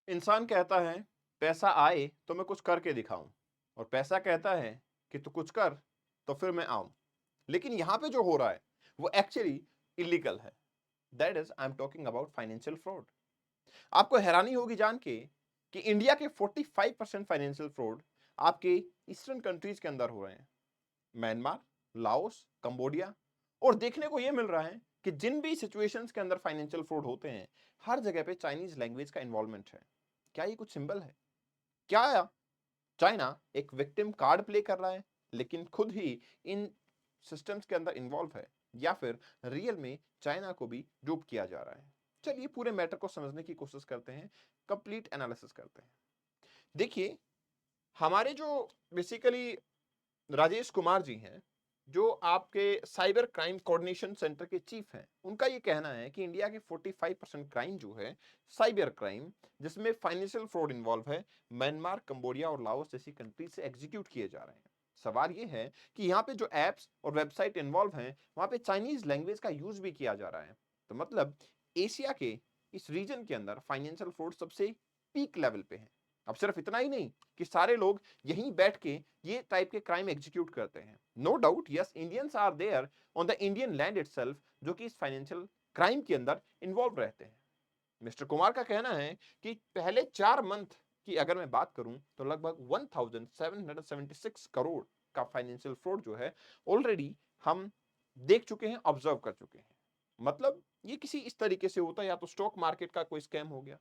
इंसान कहता है पैसा आए तो मैं कुछ करके दिखाऊं और पैसा कहता है कि तू कुछ कर तो फिर मैं आऊं। लेकिन यहां पे जो हो रहा है वो एक्चुअली इलीगल है। That is I am talking about financial fraud. आपको हैरानी होगी जान के कि इंडिया के 45% फाइनेंशियल फ्रॉड आपके ईस्टर्न कंट्रीज के अंदर हो रहे हैं। Myanmar, Laos, Cambodia. और देखने को यह मिल रहा है कि जिन भी सिचुएशंस के अंदर फाइनेंशियल फ्रॉड होते हैं हर जगह पे चाइनीज लैंग्वेज का इन्वॉल्वमेंट है। क्या ये कुछ सिंबल है? क्या चाइना एक विक्टिम कार्ड प्ले कर रहा है लेकिन खुद ही इन सिस्टम्स के अंदर इन्वॉल्व है, या फिर रियल में चाइना को भी डूब किया जा रहा है? चलिए पूरे मैटर को समझने की कोशिश करते हैं, कंप्लीट एनालिसिस करते हैं। देखिए, हमारे जो बेसिकली राजेश कुमार जी हैं, जो आपके साइबर क्राइम कोऑर्डिनेशन सेंटर के चीफ हैं, उनका ये कहना है कि इंडिया के 45% क्राइम जो है साइबर क्राइम, जिसमें फाइनेंशियल फ्रॉड इन्वॉल्व है, म्यांमार, कंबोडिया और लाओस जैसी कंट्री से एग्जीक्यूट किए जा रहे हैं। सवाल ये है कि यहाँ पे जो एप्स और वेबसाइट इन्वॉल्व हैं वहां पे चाइनीज लैंग्वेज का यूज भी किया जा रहा है। तो मतलब एशिया के इस रीजन के अंदर फाइनेंशियल फ्रॉड सबसे पीक लेवल पे है। अब सिर्फ इतना ही नहीं कि सारे लोग यहीं बैठ के ये टाइप के क्राइम एग्जीक्यूट करते हैं। No doubt yes, Indians are there on the Indian land itself, जो कि इस फाइनेंशियल क्राइम के अंदर इन्वॉल्व रहते हैं। मिस्टर कुमार का कहना है कि पहले 4 मंथ की अगर मैं बात करूं तो लगभग 1776 करोड़ का फाइनेंशियल फ्रॉड जो है ऑलरेडी हम देख चुके हैं, ऑब्जर्व कर चुके हैं। मतलब ये किसी इस तरीके से होता है, या तो स्टॉक मार्केट का कोई स्कैम हो गया,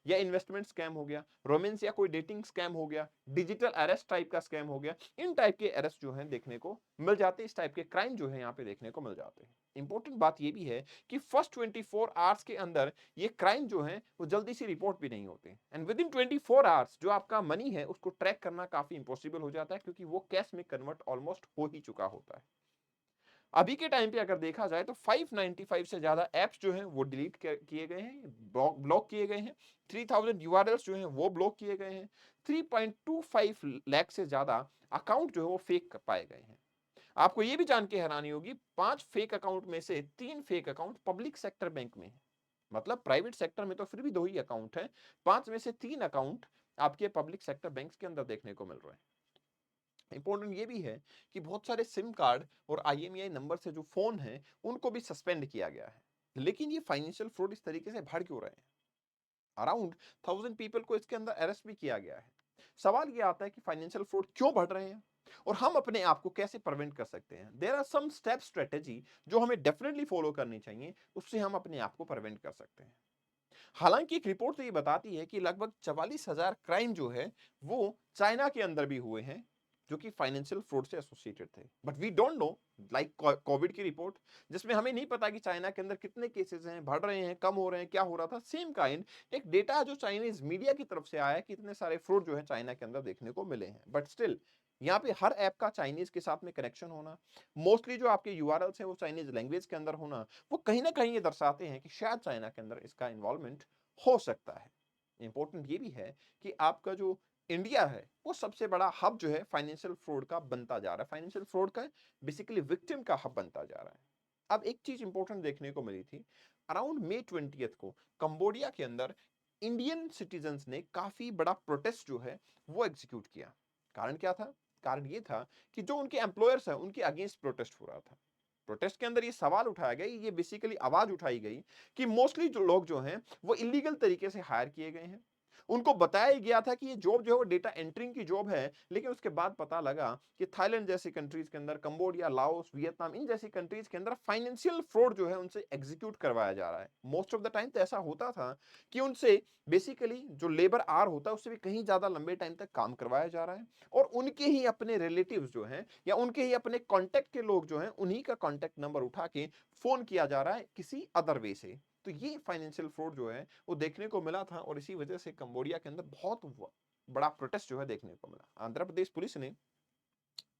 या इन्वेस्टमेंट स्कैम हो गया, रोमांस या कोई डेटिंग स्कैम हो गया, डिजिटल अरेस्ट टाइप का स्कैम हो गया। इन टाइप के अरेस्ट जो है देखने को मिल जाते हैं, इस टाइप के क्राइम जो है यहाँ पे देखने को मिल जाते हैं। इंपॉर्टेंट बात ये भी है कि फर्स्ट 24 आवर्स के अंदर ये क्राइम जो है वो जल्दी से रिपोर्ट भी नहीं होते, एंड विद इन 24 आवर्स जो आपका मनी है उसको ट्रैक करना काफी इंपॉसिबल हो जाता है, क्योंकि वो कैश में कन्वर्ट ऑलमोस्ट हो ही चुका होता है। अभी के टाइम पे अगर देखा जाए तो 595 से ज्यादा एप्स जो हैं वो डिलीट किए गए हैं, ब्लॉक किए गए हैं। 3000 यूआरएल्स जो हैं वो ब्लॉक किए गए हैं। 3.25 लाख से ज्यादा अकाउंट जो है वो फेक पाए गए हैं। आपको ये भी जान के हैरानी होगी, 5 फेक अकाउंट में से 3 fake account public sector bank में है। मतलब प्राइवेट सेक्टर में तो फिर भी 2 ही अकाउंट है, 5 में से 3 अकाउंट आपके पब्लिक सेक्टर बैंक के अंदर देखने को मिल रहे हैं। इंपॉर्टेंट ये भी है कि बहुत सारे सिम कार्ड और आईएमईआई नंबर से जो फोन है उनको भी सस्पेंड किया गया है। लेकिन ये फाइनेंशियल फ्रॉड इस तरीके से बढ़ क्यों रहे हैं? अराउंड 1000 पीपल को इसके अंदर अरेस्ट भी किया गया है। सवाल ये आता है कि फाइनेंशियल फ्रॉड क्यों बढ़ रहे हैं और हम अपने आप को कैसे प्रिवेंट कर सकते हैं। There are some step strategy जो हमें डेफिनेटली फॉलो करनी चाहिए, उससे हम अपने आप को प्रिवेंट कर सकते हैं। हालांकि एक रिपोर्ट तो ये बताती है कि लगभग 44,000 क्राइम जो है वो चाइना के अंदर भी हुए हैं, जो कि फाइनेंशियल फ्रॉड से एसोसिएटेड थे। But we don't know, like Covid की रिपोर्ट, जिसमें हमें नहीं पता कि चाइना के अंदर कितने केसेस हैं, बढ़ रहे हैं, कम हो रहे हैं, क्या हो रहा था। सेम काइंड एक डेटा जो चाइनीज मीडिया की तरफ से आया है कि इतने सारे फ्रॉड जो है चाइना के अंदर देखने को मिले हैं। बट स्टिल यहाँ पे हर ऐप का चाइनीज के साथ में कनेक्शन होना, मोस्टली जो आपके यूआरएल्स हैं वो चाइनीज लैंग्वेज के अंदर होना, वो कहीं ना कहीं ये दर्शाते हैं कि शायद चाइना के अंदर इसका इन्वॉल्वमेंट हो सकता है। इंपॉर्टेंट ये भी है कि आपका जो इंडिया है वो सबसे बड़ा हब जो है फाइनेंशियल फ्रॉड का बनता जा रहा है, फाइनेंशियल फ्रॉड का बेसिकली विक्टिम का हब बनता जा रहा है। अब एक चीज इंपॉर्टेंट देखने को मिली थी, अराउंड May 20 को कंबोडिया के अंदर इंडियन सिटीजन्स ने काफी बड़ा प्रोटेस्ट जो है वो एग्जीक्यूट किया। कारण क्या था? कारण ये था कि जो उनके एम्प्लॉयर्स हैं उनके अगेंस्ट प्रोटेस्ट हो रहा था। प्रोटेस्ट के अंदर ये सवाल उठाया गया, ये बेसिकली आवाज उठाई गई कि मोस्टली जो लोग जो हैं वो इलीगल तरीके से हायर किए गए हैं। उनको बताया गया था कि ये जॉब जो है वो डेटा एंट्रिंग की जॉब है, लेकिन उसके बाद पता लगा कि थाईलैंड जैसी कंट्रीज के अंदर, कंबोडिया, लाओस, वियतनाम, इन जैसी कंट्रीज के अंदर फाइनेंशियल फ्रॉड जो है उनसे एग्जीक्यूट करवाया जा रहा है। मोस्ट ऑफ द टाइम तो ऐसा होता था कि उनसे बेसिकली जो लेबर आर होता है उससे भी कहीं ज्यादा लंबे टाइम तक काम करवाया जा रहा है, और उनके ही अपने रिलेटिव्स जो हैं या उनके ही अपने कांटेक्ट के लोग जो हैं उन्हीं का कांटेक्ट नंबर उठा के फोन किया जा रहा है किसी अदर वे से। तो ये फाइनेंशियल फ्रॉड जो है वो देखने को मिला था, और इसी वजह से कंबोडिया के अंदर बहुत बड़ा प्रोटेस्ट जो है देखने को मिला। आंध्र प्रदेश पुलिस ने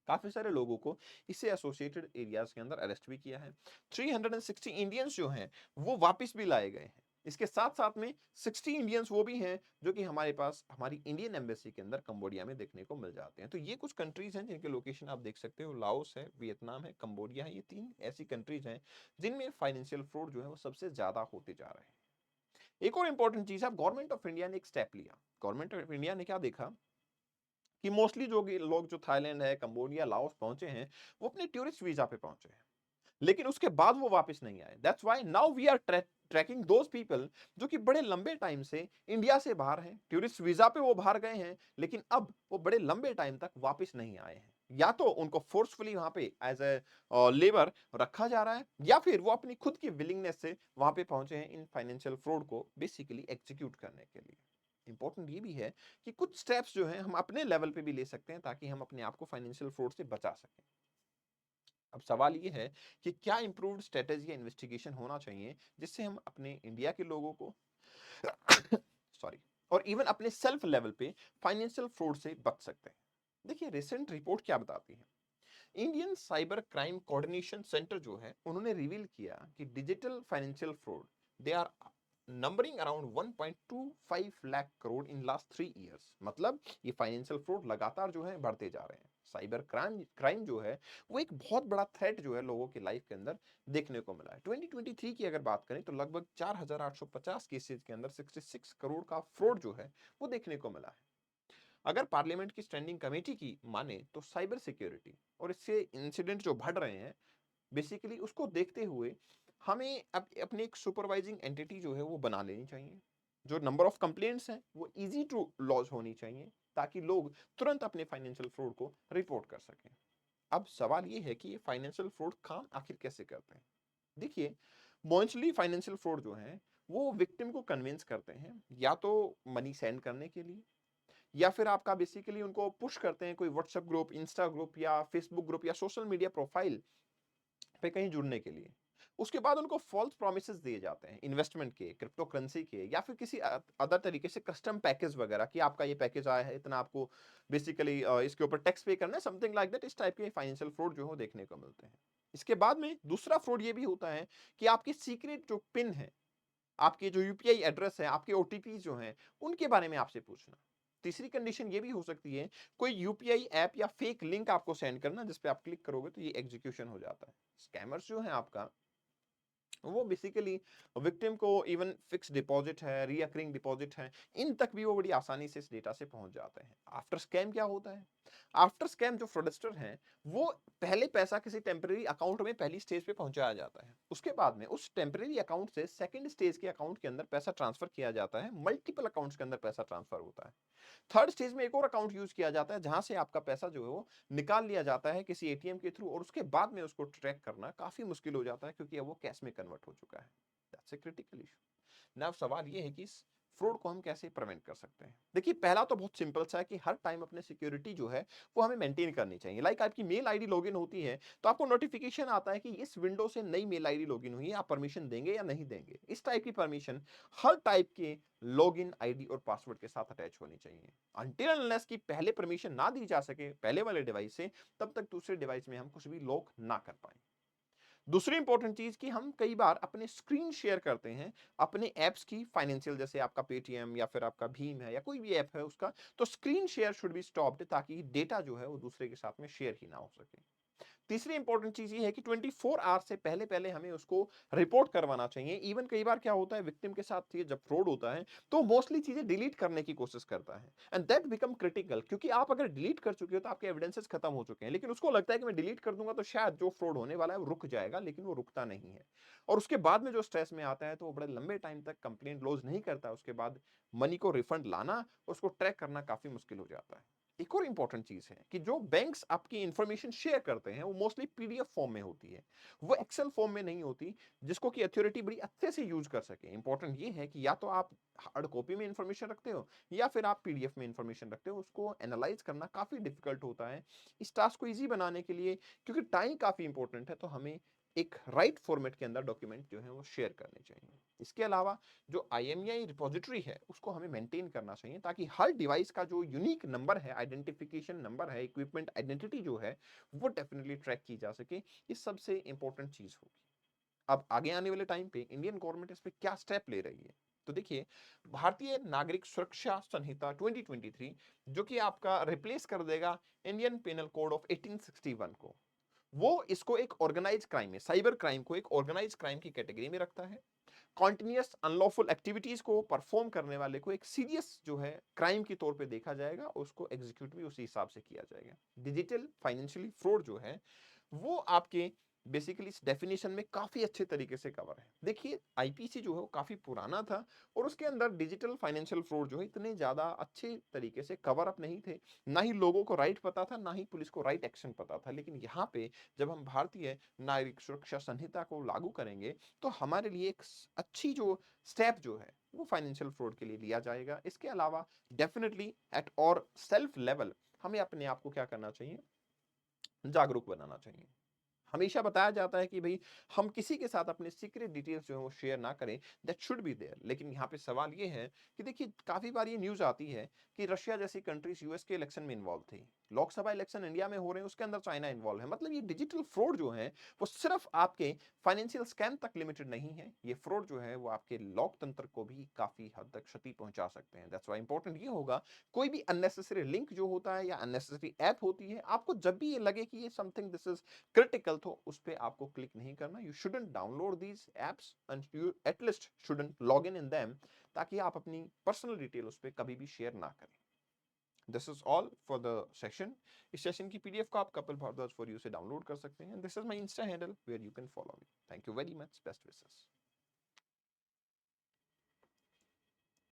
काफी सारे लोगों को इससे एसोसिएटेड एरियाज के अंदर अरेस्ट भी किया है। 360 इंडियंस जो हैं वो वापस भी लाए गए हैं। इसके साथ साथ में 60 इंडियंस वो भी हैं जो कि हमारे पास हमारी इंडियन एम्बेसी के अंदर कंबोडिया में देखने को मिल जाते हैं। तो ये कुछ कंट्रीज हैं जिनके लोकेशन आप देख सकते हो, लाओस है, वियतनाम है, कंबोडिया है। ये 3 ऐसी कंट्रीज हैं जिनमें फाइनेंशियल फ्रॉड जो है वो सबसे ज्यादा होते जा रहे हैं। एक और इंपॉर्टेंट चीज है, गवर्नमेंट ऑफ इंडिया ने एक स्टेप लिया। गवर्नमेंट ऑफ इंडिया ने क्या देखा कि मोस्टली लोग जो थाईलैंड है, कंबोडिया, लाओस पहुंचे हैं, वो अपने टूरिस्ट वीजा पे पहुंचे हैं, लेकिन उसके बाद वो वापस नहीं आए। That's why now we are tracking those people जो कि बड़े लंबे टाइम से इंडिया से बाहर हैं, टूरिस्ट वीजा पे वो बाहर गए हैं, लेकिन अब वो बड़े लंबे टाइम तक वापस नहीं आए हैं। या तो उनको फोर्सफुली वहां पे एज ए लेबर रखा जा रहा है, या फिर वो अपनी खुद की विलिंगनेस से वहां पे पहुंचे हैं इन फाइनेंशियल फ्रॉड को बेसिकली एग्जीक्यूट करने के लिए। इंपॉर्टेंट ये भी है कि कुछ स्टेप्स जो हैं हम अपने लेवल पे भी ले सकते हैं ताकि हम अपने आप को फाइनेंशियल फ्रॉड से बचा सकें। अब सवाल ये है कि क्या इंप्रूव्ड स्ट्रेटेजी या इन्वेस्टिगेशन होना चाहिए जिससे हम अपने इंडिया के लोगों को सॉरी और इवन अपने सेल्फ लेवल पे फाइनेंशियल फ्रॉड से बच सकते हैं। देखिए रिसेंट रिपोर्ट क्या बताती है, Indian cyber crime coordination centre जो है उन्होंने रिवील किया कि digital financial fraud they are numbering around 1.25 lakh crore in last 3 years. मतलब ये फाइनेंशियल फ्रॉड लगातार जो है बढ़ते जा रहे हैं। साइबर क्राइम जो है वो एक बहुत बड़ा थ्रेट जो है लोगों की लाइफ के अंदर देखने को मिला है। 2023 की अगर बात करें तो लगभग 4850 केसेस के अंदर 66 करोड़ का फ्रॉड जो है वो देखने को मिला है। अगर पार्लियामेंट की स्टैंडिंग कमेटी की माने तो साइबर सिक्योरिटी और इससे इंसिडेंट जो बढ़ रहे हैं बेसिकली उसको देखते हुए हमें अपने एक सुपरवाइजिंग एंटिटी जो है वो बना लेनी चाहिए। जो नंबर ऑफ कंप्लेंट्स हैं वो इजी टू लॉज होनी चाहिए ताकि लोग तुरंत अपने फाइनेंशियल फ्रॉड को रिपोर्ट कर सकें। अब सवाल ये है कि ये फाइनेंशियल फ्रॉड काम आखिर कैसे करते हैं। देखिए मोस्टली फाइनेंशियल फ्रॉड जो है वो विक्टिम को कन्विंस करते हैं या तो मनी सेंड करने के लिए, या फिर आपका बेसिकली उनको पुश करते हैं कोई व्हाट्सएप ग्रुप, इंस्टा ग्रुप या फेसबुक ग्रुप या सोशल मीडिया प्रोफाइल पे कहीं जुड़ने के लिए। उसके बाद उनको फॉल्स प्रॉमिसेस दिए जाते हैं इन्वेस्टमेंट के, क्रिप्टो करेंसी के, या फिर किसी अदर तरीके से कस्टम पैकेज वगैरह कि आपका ये पैकेज आया है, इतना आपको बेसिकली इसके ऊपर टैक्स पे करना है, समथिंग लाइक दैट। इस टाइप के फाइनेंशियल फ्रॉड जो है देखने को मिलते हैं। इसके बाद में दूसरा फ्रॉड ये भी होता है कि आपकी सीक्रेट जो पिन है, आपके जो यूपीआई एड्रेस है, आपके ओटीपी जो हैं, उनके बारे में आपसे पूछना। तीसरी कंडीशन ये भी हो सकती है, कोई यूपीआई ऐप या फेक लिंक आपको सेंड करना जिस पे आप क्लिक करोगे तो ये एग्जीक्यूशन हो जाता है। स्कैमर्स जो हैं आपका वो बेसिकली विक्टिम को इवन फिक्स डिपॉजिट है, रिकरिंग डिपॉजिट है, इन तक भी वो बड़ी आसानी से इस डेटा से पहुंच जाते हैं। आफ्टर स्कैम क्या होता है, आफ्टर स्कैम जो फ्रॉडस्टर हैं वो पहले पैसा किसी टेम्परेरी अकाउंट में पहली स्टेज पे पहुंचाया जाता है, उसके बाद में उस टेम्परेरी अकाउंट से सेकंड स्टेज के अकाउंट के अंदर पैसा ट्रांसफर किया जाता है, मल्टीपल अकाउंट्स के अंदर पैसा ट्रांसफर होता है। थर्ड स्टेज में एक और अकाउंट यूज किया जाता है जहां से आपका पैसा जो है वो निकाल लिया जाता है किसी एटीएम के थ्रू, और उसके बाद में उसको ट्रैक करना काफी मुश्किल हो जाता है क्योंकि अब वो कैश में कन्वर्ट हो चुका है। That's a critical issue. Now सवाल ये है कि इस फ्रॉड को हम कैसे प्रिवेंट कर सकते हैं। देखिए पहला तो बहुत सिंपल सा है कि हर टाइम अपने सिक्योरिटी जो है वो हमें मेंटेन करनी चाहिए। लाइक आपकी मेल आईडी लॉगिन होती है तो आपको नोटिफिकेशन आता है कि इस विंडो से नई मेल आईडी लॉगिन हुई है, आप परमिशन देंगे या नहीं देंगे। इस टाइप की परमिशन हर टाइप के लॉगिन आईडी और पासवर्ड के साथ अटैच होनी चाहिए। अनटिल अनलेस की पहले परमिशन ना दी जा सके पहले वाले डिवाइस से, तब तक दूसरे डिवाइस में हम कुछ भी लॉक ना कर पाए। दूसरी इंपॉर्टेंट चीज कि हम कई बार अपने स्क्रीन शेयर करते हैं अपने एप्स की, फाइनेंशियल जैसे आपका पेटीएम या फिर आपका भीम है या कोई भी ऐप है उसका, तो screen share should be stopped ताकि डेटा जो है वो दूसरे के साथ में शेयर ही ना हो सके। तीसरी इंपॉर्टेंट चीज ये है कि 24 आवर से पहले पहले हमें उसको रिपोर्ट करवाना चाहिए। इवन कई बार क्या होता है विक्टिम के साथ ये जब फ्रॉड होता है तो मोस्टली चीजें डिलीट करने की कोशिश करता है, एंड दैट बिकम क्रिटिकल क्योंकि आप अगर डिलीट कर चुके हो तो आपके एविडेंसेस खत्म हो चुके हैं, लेकिन उसको लगता है कि मैं डिलीट कर दूंगा तो शायद जो फ्रॉड होने वाला है वो रुक जाएगा, लेकिन वो रुकता नहीं है। और उसके बाद में जो स्ट्रेस में आता है तो वो बड़े लंबे टाइम तक कंप्लेंट क्लोज नहीं करता, उसके बाद मनी को रिफंड लाना, उसको ट्रैक करना काफी मुश्किल हो जाता है। एक और इंपॉर्टेंट चीज है कि जो बैंक्स आपकी इंफॉर्मेशन शेयर करते हैं वो मोस्टली पीडीएफ फॉर्म में होती है, वो एक्सेल फॉर्म में नहीं होती जिसको कि अथॉरिटी बड़ी अच्छे से यूज कर सके। इंपॉर्टेंट ये है कि या तो आप हार्ड कॉपी में इंफॉर्मेशन रखते हो या फिर आप पीडीएफ में इंफॉर्मेशन रखते हो, उसको एनालाइज करना काफी डिफिकल्ट होता है। इस टास्क को इजी बनाने के लिए क्योंकि टाइम काफी इंपॉर्टेंट है तो हमें एक राइट फॉर्मेट के अंदर डॉक्यूमेंट जो है वो शेयर करने चाहिए। इसके अलावा जो IMEI रिपोजिटरी है उसको हमें मेंटेन करना चाहिए ताकि हर डिवाइस का जो यूनिक नंबर है, आइडेंटिफिकेशन नंबर है, इक्विपमेंट आइडेंटिटी जो है वो डेफिनेटली ट्रैक की जा सके। ये सबसे इंपॉर्टेंट चीज होगी। अब आगे आने वाले टाइम पे इंडियन गवर्नमेंट इस पे क्या स्टेप ले रही है, तो देखिए भारतीय नागरिक सुरक्षा संहिता 2023 जो कि आपका रिप्लेस कर देगा इंडियन पेनल कोड ऑफ 1861 को, वो इसको एक ऑर्गेनाइज क्राइम में, साइबर क्राइम को एक ऑर्गेनाइज क्राइम की कैटेगरी में रखता है। कॉन्टिन्यूअस अनलॉफुल एक्टिविटीज को परफॉर्म करने वाले को एक सीरियस जो है क्राइम के तौर पे देखा जाएगा और उसको एग्जीक्यूट भी उसी हिसाब से किया जाएगा। डिजिटल फाइनेंशियली फ्रॉड जो है वो आपके बेसिकली इस डेफिनेशन में काफी अच्छे तरीके से कवर है। देखिए आईपीसी जो है वो काफी पुराना था और उसके अंदर डिजिटल फाइनेंशियल फ्रॉड जो है इतने ज्यादा अच्छे तरीके से कवर अप नहीं थे। ना ही लोगों को राइट पता था, ना ही पुलिस को राइट एक्शन पता था। लेकिन यहाँ पे जब हम भारतीय नागरिक सुरक्षा संहिता को लागू करेंगे तो हमारे लिए एक अच्छी जो स्टेप जो है वो फाइनेंशियल फ्रॉड के लिए लिया जाएगा। इसके अलावा डेफिनेटली एट और सेल्फ लेवल हमें अपने आप को क्या करना चाहिए, जागरूक बनाना चाहिए। हमेशा बताया जाता है कि भाई हम किसी के साथ अपने सीक्रेट डिटेल्स जो है वो शेयर ना करें, दैट शुड बी देयर। लेकिन यहाँ पे सवाल ये है कि देखिए काफी बार ये न्यूज आती है कि रशिया जैसी कंट्रीज यूएस के इलेक्शन में इन्वॉल्व थी, लोकसभा इलेक्शन इंडिया में हो रहे हैं उसके अंदर चाइना इन्वॉल्व है। मतलब ये डिजिटल फ्रॉड जो है वो सिर्फ आपके फाइनेंशियल स्कैम तक लिमिटेड नहीं है, ये फ्रॉड जो है वो आपके लोकतंत्र को भी काफी हद तक क्षति पहुंचा सकते हैं। दैट्स व्हाई इंपॉर्टेंट ये होगा कोई भी अननेसेसरी लिंक जो होता है या अननेसेसरी ऐप होती है, आपको जब भी ये लगे कि ये समथिंग दिस इज क्रिटिकल तो उस पे आपको क्लिक नहीं करना। You shouldn't download these apps and you at least shouldn't log in them, ताकि आप अपनी पर्सनल डिटेल उस पे कभी भी शेयर ना करें। This is all for the session. इस सेशन की पीडीएफ को आप कपिल भारद्वाज फॉर यू से डाउनलोड कर सकते हैं। This is my insta handle where you can follow me. Thank you very much, best wishes.